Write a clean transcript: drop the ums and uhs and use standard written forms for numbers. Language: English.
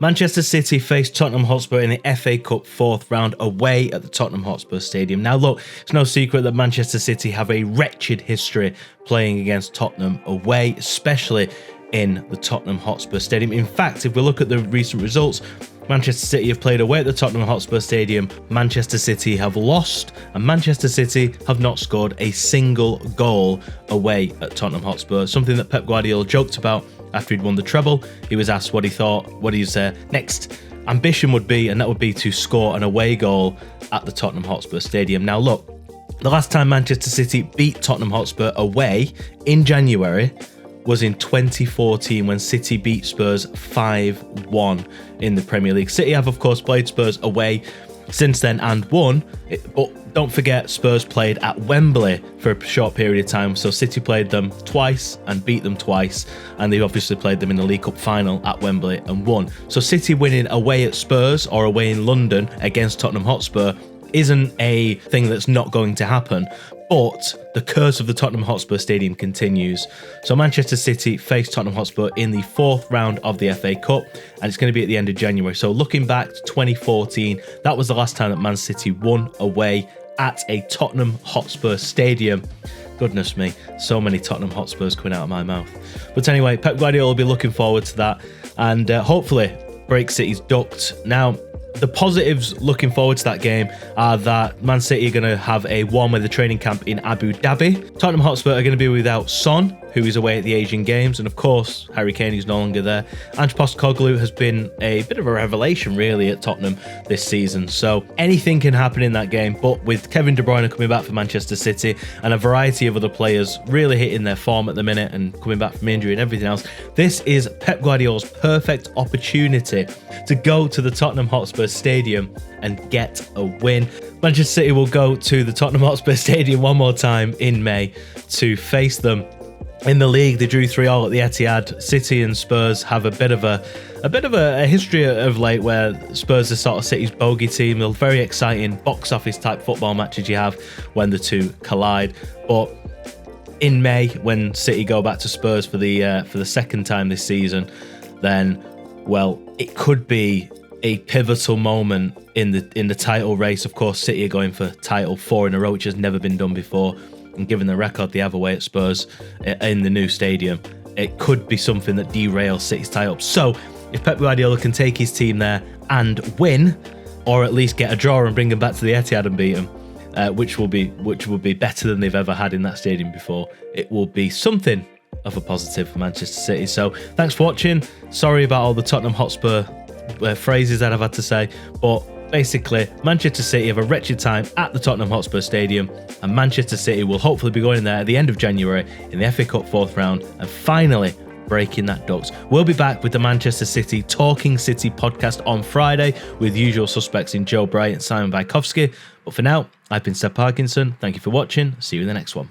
Manchester City faced Tottenham Hotspur in the FA Cup fourth round away at the Tottenham Hotspur Stadium. Now look, it's no secret that Manchester City have a wretched history playing against Tottenham away, especially in the Tottenham Hotspur Stadium. In fact, if we look at the recent results, Manchester City have played away at the Tottenham Hotspur Stadium, Manchester City have lost, and Manchester City have not scored a single goal away at Tottenham Hotspur, something that Pep Guardiola joked about after he'd won the treble. He was asked what he thought, what his next ambition would be, and that would be to score an away goal at the Tottenham Hotspur Stadium. Now look, the last time Manchester City beat Tottenham Hotspur away in January was in 2014 when City beat Spurs 5-1 in the Premier League. City have, of course, played Spurs away since then and won, but don't forget Spurs played at Wembley for a short period of time, so City played them twice and beat them twice, and they obviously played them in the League Cup final at Wembley and won. So City winning away at Spurs or away in London against Tottenham Hotspur isn't a thing that's not going to happen, but the curse of the Tottenham Hotspur Stadium continues. So Manchester City face Tottenham Hotspur in the fourth round of the FA Cup, and it's going to be at the end of January. So looking back to 2014, that was the last time that Man City won away at a Tottenham Hotspur Stadium. Goodness me, so many Tottenham Hotspurs coming out of my mouth. But anyway, Pep Guardiola will be looking forward to that, and hopefully break City's duct. Now, the positives looking forward to that game are that Man City are going to have a warm weather training camp in Abu Dhabi. Tottenham Hotspur are going to be without Son, who is away at the Asian Games, and of course Harry Kane, who's no longer there. Ange Postecoglou has been a bit of a revelation really at Tottenham this season, so anything can happen in that game. But with Kevin De Bruyne coming back for Manchester City and a variety of other players really hitting their form at the minute and coming back from injury and everything else, this is Pep Guardiola's perfect opportunity to go to the Tottenham Hotspur Stadium and get a win. Manchester City will go to the Tottenham Hotspur Stadium one more time in May to face them. In the league, they drew 3-3 at the Etihad. City and Spurs have a bit of a history of late, where Spurs are sort of City's bogey team. They're very exciting box office type football matches you have when the two collide. But in May, when City go back to Spurs for the second time this season, then well, it could be a pivotal moment in the title race. Of course, City are going for title 4 in a row, which has never been done before. And given the record they have away at Spurs in the new stadium, it could be something that derails City's tie-up. So if Pep Guardiola can take his team there and win, or at least get a draw and bring them back to the Etihad and beat them, which will be better than they've ever had in that stadium before, it will be something of a positive for Manchester City. So thanks for watching. Sorry about all the Tottenham Hotspur phrases that I've had to say, but basically, Manchester City have a wretched time at the Tottenham Hotspur Stadium, and Manchester City will hopefully be going there at the end of January in the FA Cup fourth round and finally breaking that duct. We'll be back with the Manchester City Talking City podcast on Friday with usual suspects in Joe Bray and Simon Bajkowski. But for now, I've been Seb Parkinson. Thank you for watching. See you in the next one.